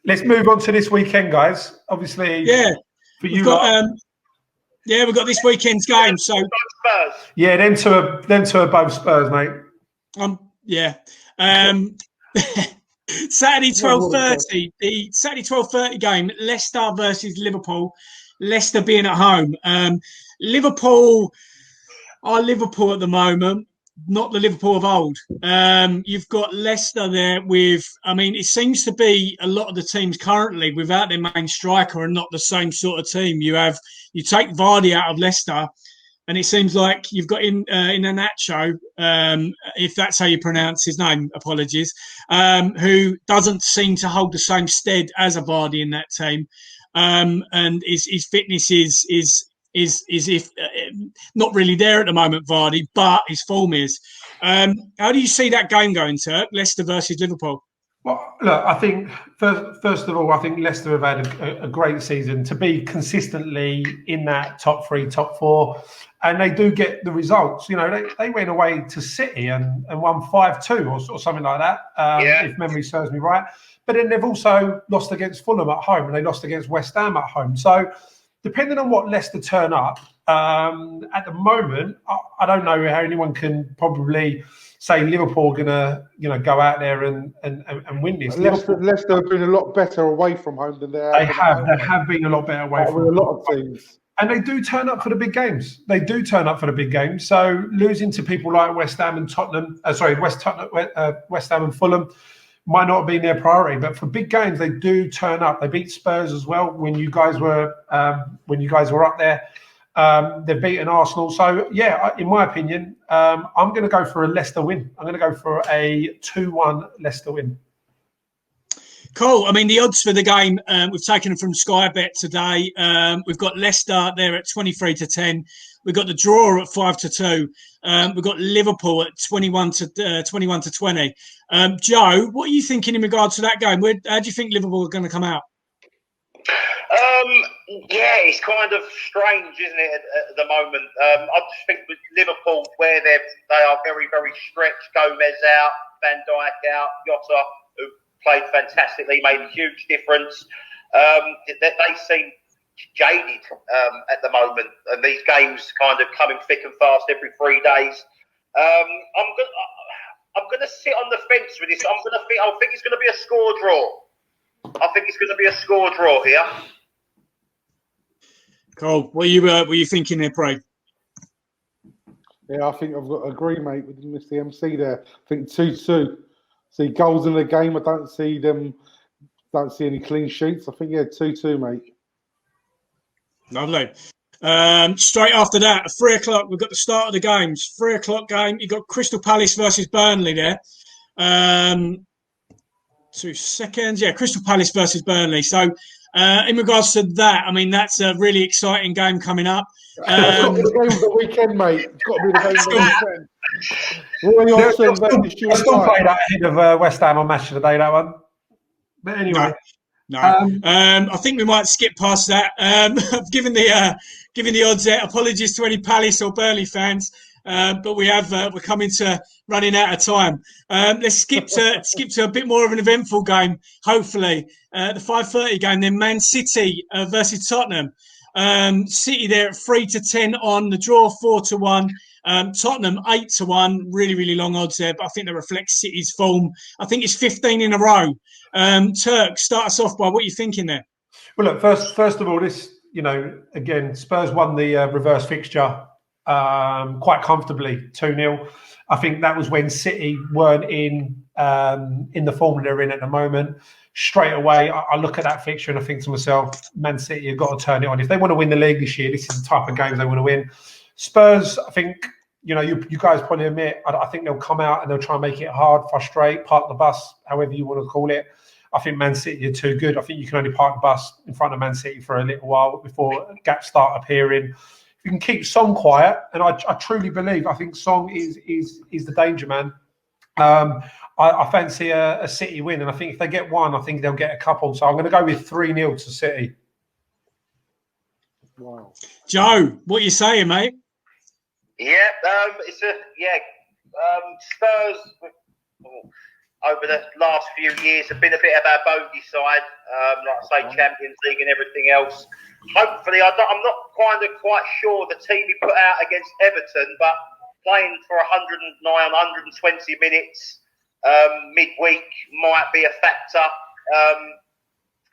Let's move on to this weekend, guys. Obviously, for you we've got this weekend's game. So yeah, them two are both Spurs, mate. Saturday 12:30, the Saturday 12:30 game, Leicester versus Liverpool. Leicester being at home. Liverpool are Liverpool at the moment, not the Liverpool of old. You've got Leicester there with, it seems to be a lot of the teams currently without their main striker are not the same sort of team. You take Vardy out of Leicester, and it seems like you've got in Iheanacho, if that's how you pronounce his name, apologies, who doesn't seem to hold the same stead as a Vardy in that team, and his fitness is if not really there at the moment, Vardy, but his form is. How do you see that game going, Turk? Leicester versus Liverpool. Well, look, I think first of all, I think Leicester have had a great season to be consistently in that top 3, top 4, and they do get the results. You know, they went away to City and won 5-2 or something like that, if memory serves me right. But then they've also lost against Fulham at home, and they lost against West Ham at home. So depending on what Leicester turn up, at the moment, I don't know how anyone can probably say Liverpool are gonna go out there and win this. Leicester have been a lot better away from home than they have. They have been a lot better away from home. A lot of teams. And they do turn up for the big games. So losing to people like West Ham and Tottenham, West Ham and Fulham might not have been their priority, but for big games they do turn up. They beat Spurs as well when you guys were up there. They've beaten Arsenal. So yeah, in my opinion, I'm going to go for a Leicester win. I'm going to go for a 2-1 Leicester win. Cool. I mean, the odds for the game, we've taken them from SkyBet today. We've got Leicester there at 23-10. We've got the draw at 5-2. We've got Liverpool at 21-20. Joe, what are you thinking in regards to that game? How do you think Liverpool are going to come out? Yeah, it's kind of strange, isn't it, at the moment? I just think with Liverpool, where they are very, very stretched. Gomez out, Van Dijk out, Jota, who played fantastically, made a huge difference. They seem jaded at the moment, and these games kind of coming thick and fast every 3 days. I'm gonna sit on the fence with this. I think it's going to be a score draw. I think it's going to be a score draw here. Cool. What were you thinking there, Craig? Yeah, I think I've got to agree, mate, with Mr. MC there. I think 2-2. See goals in the game. I don't see any clean sheets. I think 2-2, mate. Lovely. Straight after that, at 3 o'clock, we've got the start of the games. 3 o'clock game. You've got Crystal Palace versus Burnley there. 2 seconds. Yeah, Crystal Palace versus Burnley. So, in regards to that, I mean, that's a really exciting game coming up. It's got to be the game of the weekend, mate. It's got to be the game of the weekend. I still play that ahead of West Ham on Match of the Day, that one. But anyway. No. I think we might skip past that. I've given the odds there. Apologies to any Palace or Burnley fans. But we're coming to running out of time. Let's skip to a bit more of an eventful game. Hopefully, the 5:30 game. Then Man City versus Tottenham. City there at 3-10 on the draw, 4-1. Tottenham 8-1. Really, really long odds there, but I think that reflects City's form. I think it's 15 in a row. Turk, start us off by what you're thinking there. Well, look, first of all, this again, Spurs won the reverse fixture. Quite comfortably, 2-0. I think that was when City weren't in the form they're in at the moment. Straight away, I look at that fixture and I think to myself, Man City have got to turn it on. If they want to win the league this year, this is the type of games they want to win. Spurs, I think, you guys probably admit, I think they'll come out and they'll try and make it hard, frustrate, park the bus, however you want to call it. I think Man City are too good. I think you can only park the bus in front of Man City for a little while before gaps start appearing. You can keep Song quiet, and I truly believe, I think Song is the danger man. I fancy a City win, and I think if they get one, I think they'll get a couple. So I'm going to go with 3-0 to City. Wow. Joe, what are you saying, mate? Yeah, Spurs. over the last few years have been a bit of our bogey side, like I say, Champions League and everything else. Hopefully, I'm not quite sure the team he put out against Everton, but playing for 109, 120 minutes midweek might be a factor.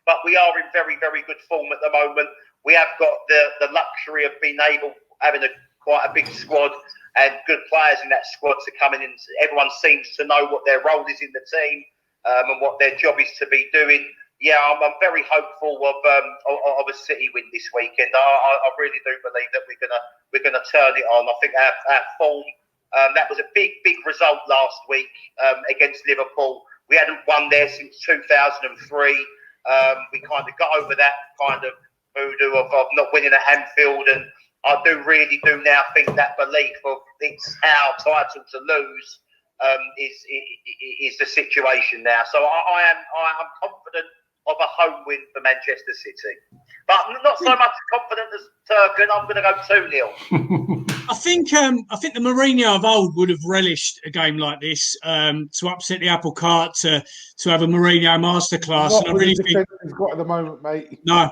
But we are in very, very good form at the moment. We have got the luxury of having quite a big squad and good players in that squad to come in. And everyone seems to know what their role is in the team and what their job is to be doing. Yeah, I'm very hopeful of a City win this weekend. I really do believe that we're gonna turn it on. I think our form. That was a big result last week against Liverpool. We hadn't won there since 2003. We kind of got over that kind of voodoo of not winning at Anfield, and I really do now think that belief of it's our title to lose is the situation now. So I am confident of a home win for Manchester City, but not so much confident as Turkin. I'm going to go 2-0. I think the Mourinho of old would have relished a game like this to upset the apple cart, to have a Mourinho masterclass. Not and I really think he's got at the moment, mate. No.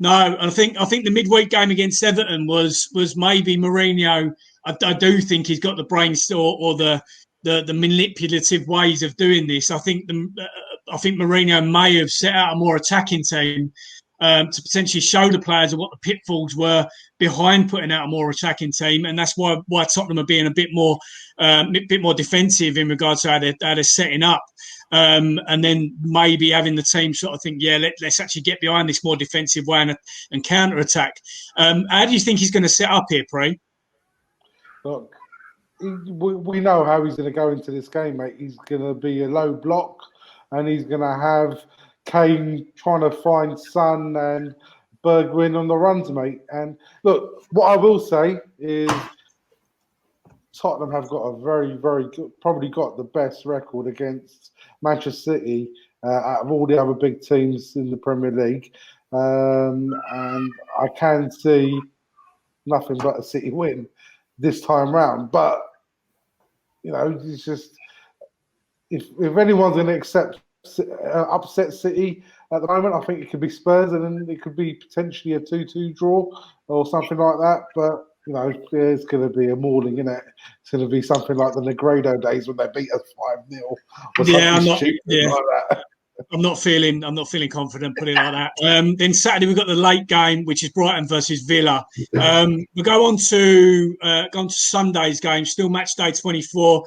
I think the midweek game against Everton was maybe Mourinho. I do think he's got the brain or the manipulative ways of doing this. I think Mourinho may have set out a more attacking team to potentially show the players what the pitfalls were behind putting out a more attacking team, and that's why Tottenham are being a bit more defensive in regards to how they're setting up, and then maybe having the team sort of think, let's actually get behind this more defensive way and counter attack. How do you think he's going to set up here, Pre? Look, we know how he's going to go into this game, mate. He's going to be a low block, and he's going to have Kane trying to find Son and Bergwijn on the runs, mate. And look, what I will say is Tottenham have got a very, very good, probably got the best record against Manchester City out of all the other big teams in the Premier League. And I can see nothing but a City win this time round. But, it's just, if anyone's going to upset City at the moment, I think it could be Spurs, and then it could be potentially a 2-2 draw or something like that. But it's going to be a mauling, isn't it? It's going to be something like the Negredo days when they beat us 5-0. Yeah, I'm not feeling confident, put it like that. Then Saturday we've got the late game, which is Brighton versus Villa. We go on to Sunday's game, still match day 24.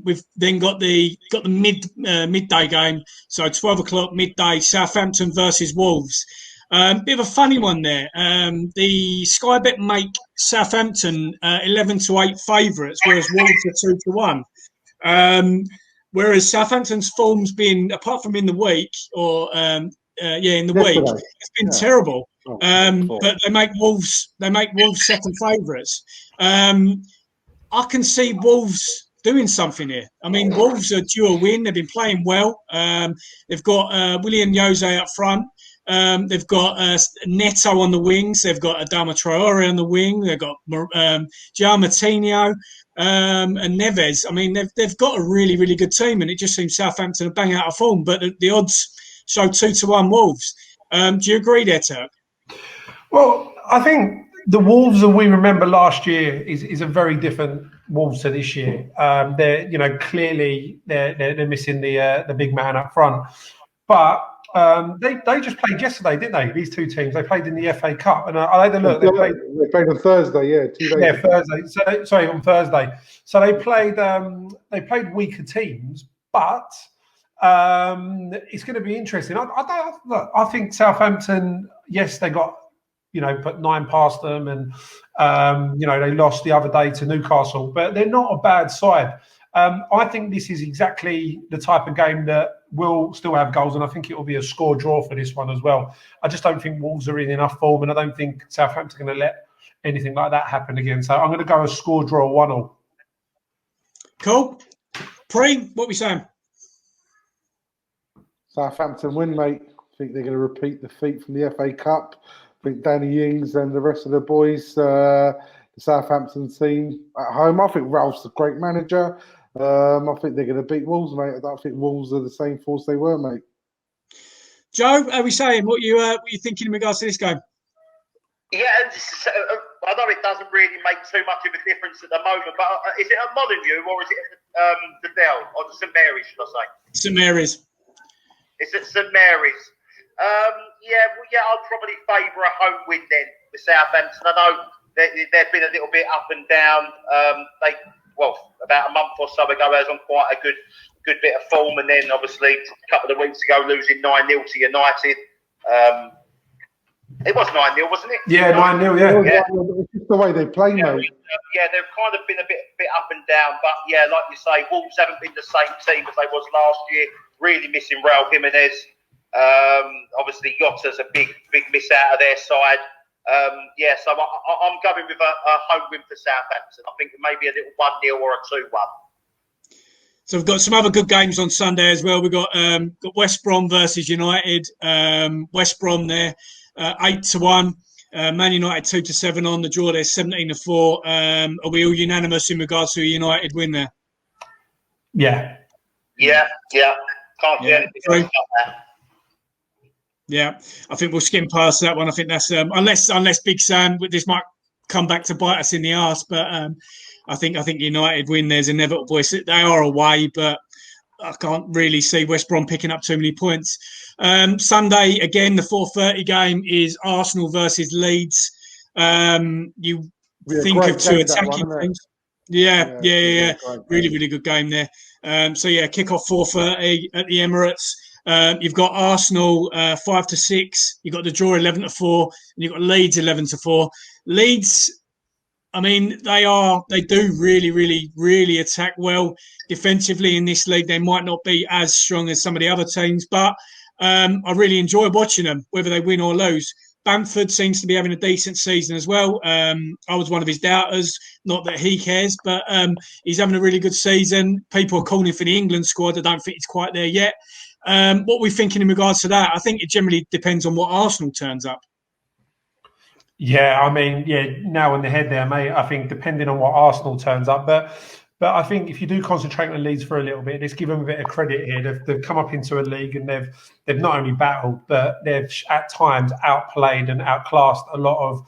We've then got the midday game, so 12 o'clock midday, Southampton versus Wolves. Bit of a funny one there. The SkyBet make Southampton 11-8 favourites, whereas Wolves are 2-1. Whereas Southampton's form's been, apart from in the week, week, it's been terrible. But they make Wolves second favourites. I can see Wolves doing something here. I mean, Wolves are due a win. They've been playing well. They've got William Jose up front. They've got Neto on the wings. They've got Adama Traore on the wing. They've got João Moutinho and Neves. I mean, they've got a really, really good team, and it just seems Southampton are bang out of form. But the odds show 2-1 Wolves. Do you agree there, Turk? Well, I think the Wolves that we remember last year is a very different Wolves to this year. They're clearly they're missing the big man up front, but. They just played yesterday, didn't they? These two teams. They played in the FA Cup, and I had a look. They played on Thursday, 2 days. Yeah, Thursday. On Thursday. So they played weaker teams, but it's going to be interesting. I think Southampton. Yes, they got put 9 past them, and they lost the other day to Newcastle, but they're not a bad side. I think this is exactly the type of game that will still have goals, and I think it will be a score draw for this one as well. I just don't think Wolves are in enough form, and I don't think Southampton are going to let anything like that happen again. So I'm going to go a score draw 1-1. Cool. Pre, what are we saying? Southampton win, mate. I think they're going to repeat the feat from the FA Cup. I think Danny Ings and the rest of the boys, the Southampton team at home. I think Ralph's a great manager. I think they're going to beat Wolves, mate. I don't think Wolves are the same force they were, mate. Joe, how are we saying? What you thinking in regards to this game? Yeah, I know it doesn't really make too much of a difference at the moment, but is it at Molineux or is it at the Dell or the St Mary's, should I say? St Mary's. It's at St Mary's. I'd probably favour a home win then with Southampton. I know they've been a little bit up and down. About a month or so ago, they was on quite a good bit of form, and then obviously a couple of weeks ago losing 9-0 to United. It was 9-0, wasn't it? Yeah, 9-0, yeah. It's just the way they play, mate. They've kind of been a bit up and down, but yeah, like you say, Wolves haven't been the same team as they was last year. Really missing Raul Jimenez. Obviously, Yotta's a big miss out of their side. So I'm going with a home win for Southampton. I think maybe a little 1-0 or a 2-1. So we've got some other good games on Sunday as well. We've got West Brom versus United. West Brom there, 8-1. Man United 2-7 on the draw. They're 17-4. Are we all unanimous in regards to a United win there? Yeah. Can't do anything about that. Yeah, I think we'll skim past that one. I think that's unless Big Sam, this might come back to bite us in the arse, but I think United win. There's inevitable. Boys, they are away, but I can't really see West Brom picking up too many points. Sunday again, the 4:30 game is Arsenal versus Leeds. You think of two attacking teams. Yeah. Really good game there. Kick off 4:30 at the Emirates. You've got Arsenal 5-6. You've got the draw 11-4, and you've got Leeds 11-4. Leeds, I mean, they do really attack well defensively in this league. They might not be as strong as some of the other teams, but I really enjoy watching them, whether they win or lose. Bamford seems to be having a decent season as well. I was one of his doubters, not that he cares, but he's having a really good season. People are calling for the England squad. I don't think he's quite there yet. What we're thinking in regards to that, I think it generally depends on what Arsenal turns up. Yeah, I mean, now on the head there, mate. I think depending on what Arsenal turns up, but I think if you do concentrate on Leeds for a little bit, let's give them a bit of credit here. They've come up into a league and they've not only battled, but they've at times outplayed and outclassed a lot of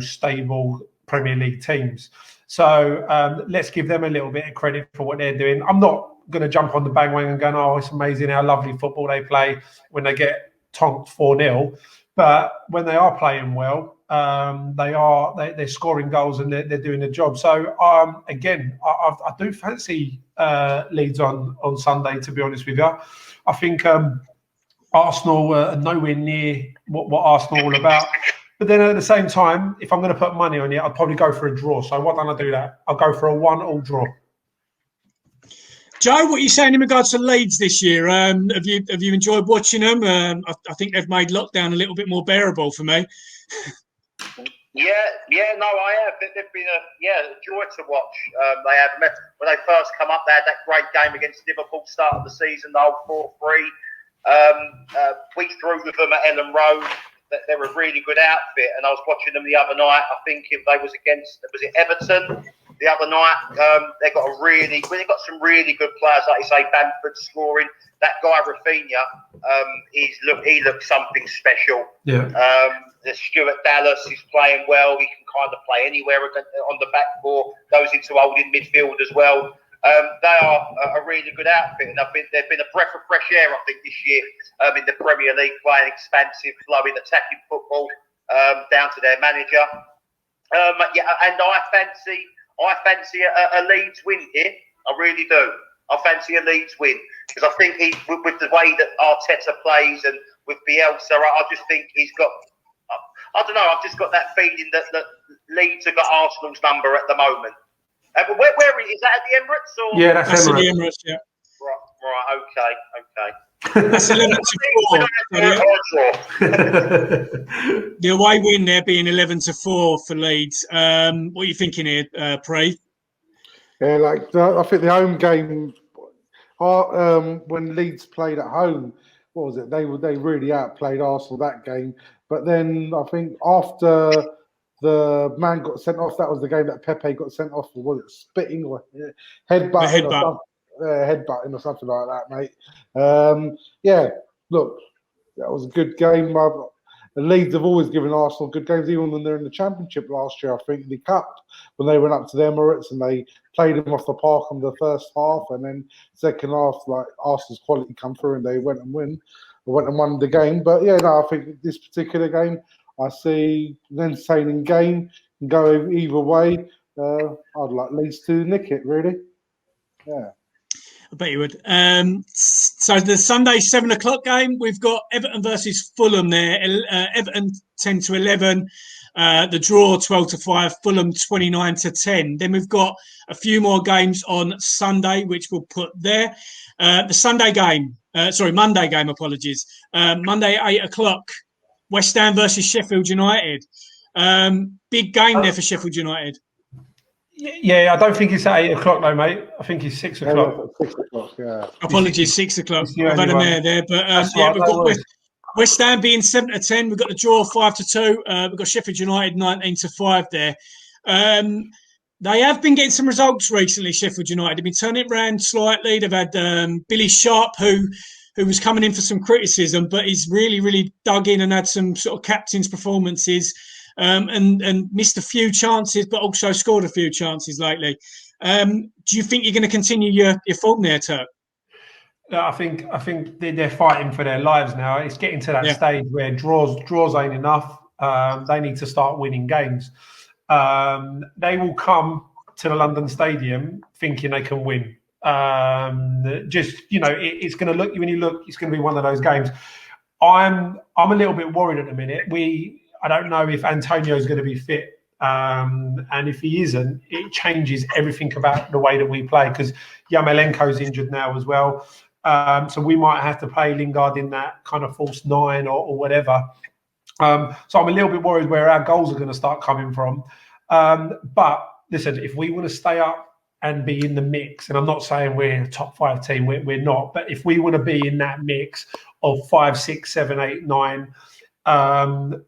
stable Premier League teams. So let's give them a little bit of credit for what they're doing. I'm not going to jump on the bandwagon going, oh, it's amazing how lovely football they play when they get tonked 4-0. But when they are playing well, they're scoring goals and they're doing the job. So again, I do fancy Leeds on Sunday. To be honest with you, I think Arsenal are nowhere near what Arsenal are all about. But then at the same time, if I'm going to put money on it, I'd probably go for a draw. So why don't I do that? I'll go for a 1-1 draw. Joe, what are you saying in regards to Leeds this year? Have you enjoyed watching them? I think they've made lockdown a little bit more bearable for me. I have. They've been a joy to watch. They have, when they first come up, they had that great game against Liverpool start of the season, the whole 4-3. We drew with them at Ellen Road. They're a really good outfit, and I was watching them the other night. I think if they was against, was it Everton the other night? They've got some really good players, like you say, Bamford scoring. That guy Rafinha, he looks something special. Yeah. The Stuart Dallas is playing well. He can kind of play anywhere on the back four. Goes into holding midfield as well. They are a really good outfit, and I think they've been a breath of fresh air, I think, this year in the Premier League, playing expansive, flowing, attacking football down to their manager. And I fancy a Leeds win here. I really do. I fancy a Leeds win because I think with the way that Arteta plays and with Bielsa, I just think he's got. I don't know. I've just got that feeling that Leeds have got Arsenal's number at the moment. Where is that, at the Emirates? Or? Yeah, that's at the Emirates. Emirates. Yeah. Right. Okay. That's 11-4. The away win there being 11-4 for Leeds. What are you thinking here, Pre? Yeah, I think the home game, when Leeds played at home, what was it? They really outplayed Arsenal that game. But then I think after the man got sent off. That was the game that Pepe got sent off for, was it spitting or headbutting or something? Headbutting or something like that, mate. Yeah, look, that was a good game. The Leeds have always given Arsenal good games, even when they're in the Championship last year. I think the Cup, when they went up to the Emirates and they played them off the park in the first half, and then second half, like Arsenal's quality come through and they went and won the game. But yeah, no, I think this particular game, I see an entertaining game, can go either way. I'd like Leeds to nick it, really. Yeah. I bet you would. So the Sunday 7:00 game, we've got Everton versus Fulham there. Everton 10-11. The draw 12-5. Fulham 29-10. Then we've got a few more games on Sunday, which we'll put there. The Monday game. Apologies. Monday 8:00. West Ham versus Sheffield United. Big game there for Sheffield United. Yeah, I don't think it's at 8:00 though, mate. I think it's 6:00. 6:00, yeah. Apologies, 6:00. I've had a there, but yeah, we've got West Ham being 7-10. We've got the draw 5-2. We've got Sheffield United 19-5 there. They have been getting some results recently. Sheffield United, they've been turning it around slightly. They've had Billy Sharp, who was coming in for some criticism, but he's really dug in and had some sort of captain's performances. And missed a few chances, but also scored a few chances lately. Do you think you're going to continue your form there, Turk? I think they're fighting for their lives now. It's getting to that stage where draws ain't enough. They need to start winning games. They will come to the London Stadium thinking they can win. It's going to look, when you look, it's going to be one of those games. I'm a little bit worried at the minute. I don't know if Antonio's going to be fit. And if he isn't, it changes everything about the way that we play, because Yarmolenko's injured now as well. So we might have to play Lingard in that kind of false nine or whatever. So I'm a little bit worried where our goals are going to start coming from. But listen, if we want to stay up and be in the mix, and I'm not saying we're a top 5 team, we're not, but if we want to be in that mix of 5, 6, 7, 8, 9,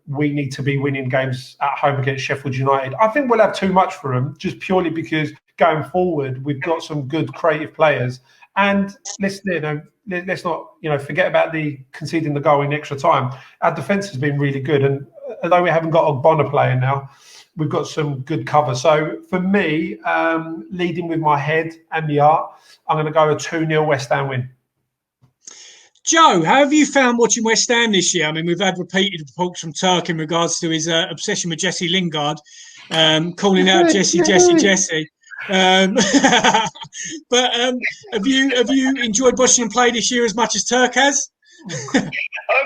we need to be winning games at home against Sheffield United. I think we'll have too much for them, just purely because going forward we've got some good creative players, and let's not forget about the conceding the goal in extra time. Our defence has been really good, and although we haven't got Ogbonna playing now, we've got some good cover. So for me, leading with my head and the heart, I'm going to go a 2-0 West Ham win. Joe, how have you found watching West Ham this year? I mean, we've had repeated reports from Turk in regards to his obsession with Jesse Lingard, calling out Jesse. But have you enjoyed watching him play this year as much as Turk has?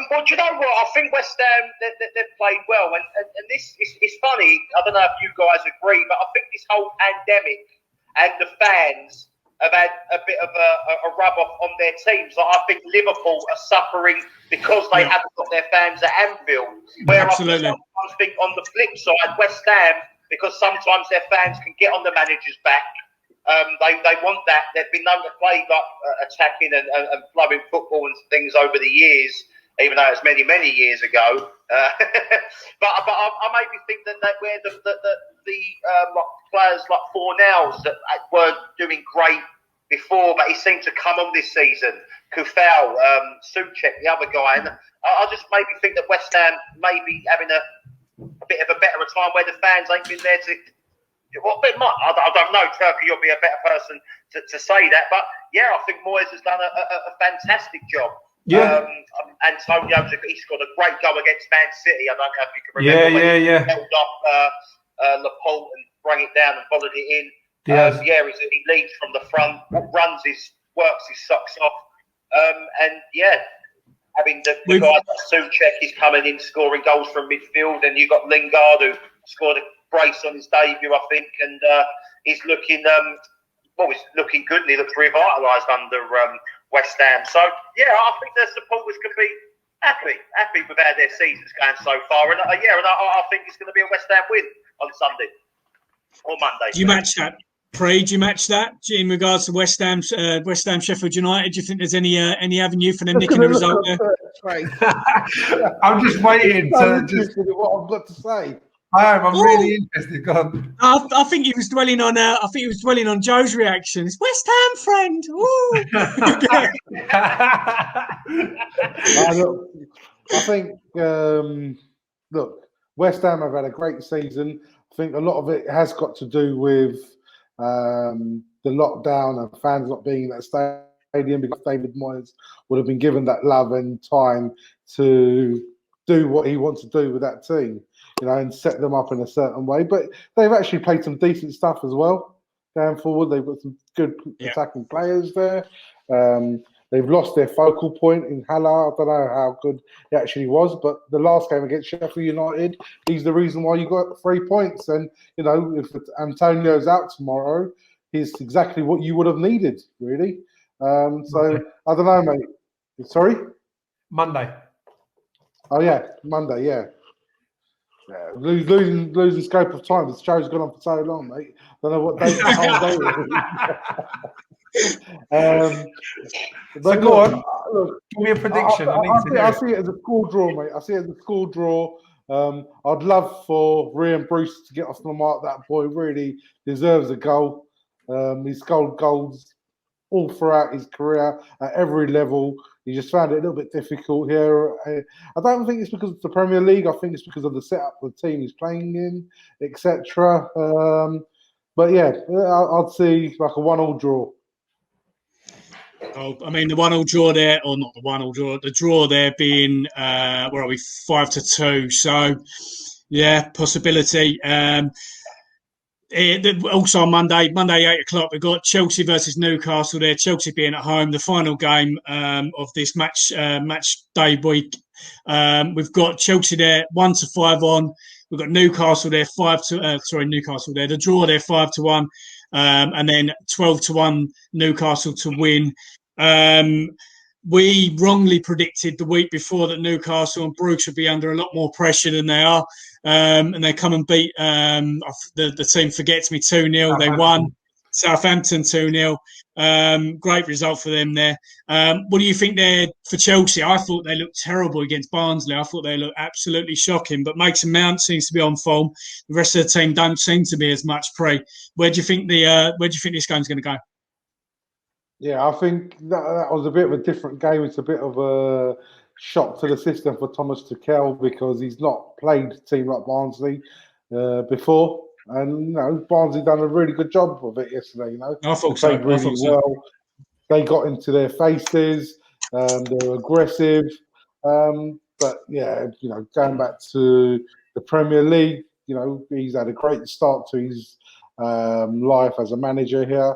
Well, do you know what? I think West Ham, they've played well. And this is funny. I don't know if you guys agree, but I think this whole pandemic and the fans have had a bit of a rub-off on their teams. Like, I think Liverpool are suffering because they haven't got their fans at Anfield. Where Absolutely. I think on the flip side, West Ham, because sometimes their fans can get on the manager's back, they want that. They've been known to play like attacking and flowing football and things over the years, even though it's many years ago. But I maybe think that where the players like Fornals that weren't doing great before, but he seemed to come on this season. Kufal, Souček, the other guy, and I just maybe think that West Ham may be having a bit of a better time where the fans ain't been there to. Well, I don't know, Turkey, you'll be a better person to say that, but yeah, I think Moyes has done a fantastic job. Yeah. Antonio, he's got a great goal against Man City. I don't know if you can remember when he held up Laporte and brought it down and volleyed it in. He leads from the front, works his socks off. Having the guy like Souček, he's coming in scoring goals from midfield, and you've got Lingard who scored a brace on his debut, I think, and he's looking he's looking good, and he looks revitalised under West Ham. So yeah, I think the supporters can be happy with how their season's going so far, and I think it's going to be a West Ham win on Sunday or Monday. Do you match that? Do you match that in regards to West Ham Sheffield United? Do you think there's any avenue for them nicking a result there? I'm just waiting to what I've got to say. I am. I'm Ooh. really interested. Go on. I think he was dwelling on. I think he was dwelling on Joe's reactions. West Ham friend. Ooh. Look, I think, look, West Ham have had a great season. I think a lot of it has got to do with the lockdown and fans not being in that stadium, because David Moyes would have been given that love and time to do what he wants to do with that team, and set them up in a certain way. But they've actually played some decent stuff as well going forward. They've got some good attacking players there. They've lost their focal point in Haller. I don't know how good he actually was, but the last game against Sheffield United, he's the reason why you got 3 points. And, if Antonio's out tomorrow, he's exactly what you would have needed, really. So, I don't know, mate. Sorry? Monday. Oh, yeah, Monday, yeah. Losing scope of time. This show's gone on for so long, mate. I don't know what date the whole day. So go on. Look, give me a prediction. I see it as a school draw, mate. I see it as a school draw. I'd love for Ryan Bruce to get off the mark. That boy really deserves a goal. He's scored goals all throughout his career at every level. He just found it a little bit difficult here. I don't think it's because it's the Premier League. I think it's because of the setup of the team he's playing in, etc. But yeah, I'd see like a 1-1 draw. Oh, I mean, the 1-1 draw there, or not the 1-1 draw, the draw there being, where are we, 5-2. So, yeah, possibility. Also on Monday 8:00, we've got Chelsea versus Newcastle there. Chelsea being at home, the final game of this match day week. We've got Chelsea there 1-5 on. We've got Newcastle there Newcastle there. The draw there 5-1, and then 12-1 Newcastle to win. We wrongly predicted the week before that Newcastle and Bruce would be under a lot more pressure than they are. And they come and beat the team forgets me 2-0. They won Southampton 2-0. Great result for them there. What do you think there for Chelsea? I thought they looked terrible against Barnsley. I thought they looked absolutely shocking. But Mason Mount seems to be on form. The rest of the team don't seem to be as much pre. Where do you think this game's going to go? Yeah, I think that was a bit of a different game. It's a bit of a shock to the system for Thomas Tuchel because he's not played a team like Barnsley before. And, Barnsley done a really good job of it yesterday, I thought they played really well. They got into their faces. They were aggressive. But, yeah, going back to the Premier League, he's had a great start to his life as a manager here.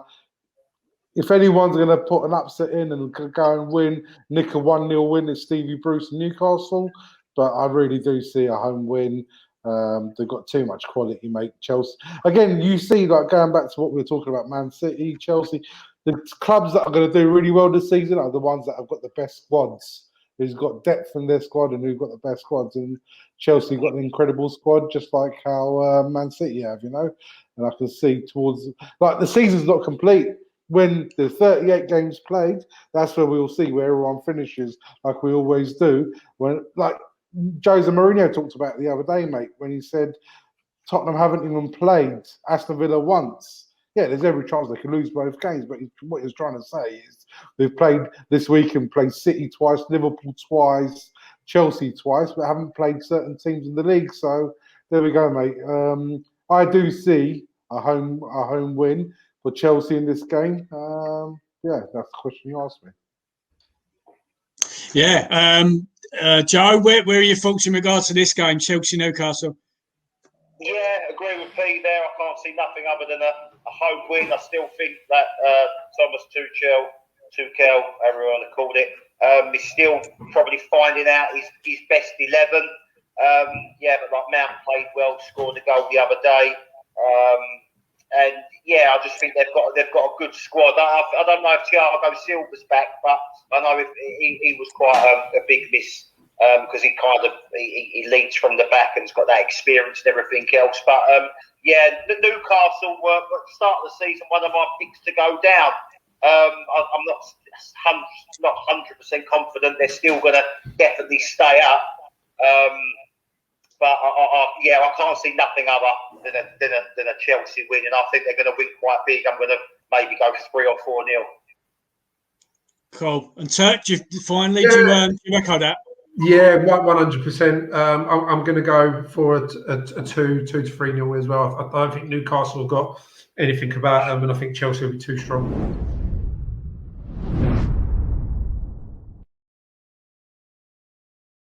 If anyone's going to put an upset in and go and win, nick a 1-0 win, is Stevie Bruce and Newcastle. But I really do see a home win. They've got too much quality, mate. Chelsea. Again, you see, like going back to what we were talking about, Man City, Chelsea, the clubs that are going to do really well this season are the ones that have got the best squads. Who's got depth in their squad and who've got the best squads. And Chelsea got an incredible squad, just like how Man City have, And I can see towards, like, the season's not complete. When the 38 games played, that's where we'll see where everyone finishes, like we always do. When, like Jose Mourinho talked about the other day, mate, when he said Tottenham haven't even played Aston Villa once. Yeah, there's every chance they could lose both games, but what he's trying to say is we've played this week and played City twice, Liverpool twice, Chelsea twice, but haven't played certain teams in the league. So there we go, mate. I do see a home win for Chelsea in this game. Yeah, that's the question you asked me. Yeah. Joe, where are your thoughts in regards to this game, Chelsea-Newcastle? Yeah, agree with P there. I can't see nothing other than a home win. I still think that Thomas Tuchel, however you want to call it, is still probably finding out his best 11. Yeah, but like Mount played well, scored a goal the other day. And yeah, I just think they've got a good squad. I don't know if Thiago Silva's back, but I know he was quite a big miss because he leads from the back and's got that experience and everything else. But yeah, the Newcastle were at the start of the season one of my picks to go down. I'm not 100% confident they're still going to definitely stay up. But I can't see nothing other than a Chelsea win, and I think they're going to win quite big. I'm going to maybe go 3 or 4-0. Cool. And Turk, finally, do you echo that? Yeah, 100%. I'm going to go for a 2 to 3-0 as well. I don't think Newcastle have got anything about them, and I think Chelsea will be too strong.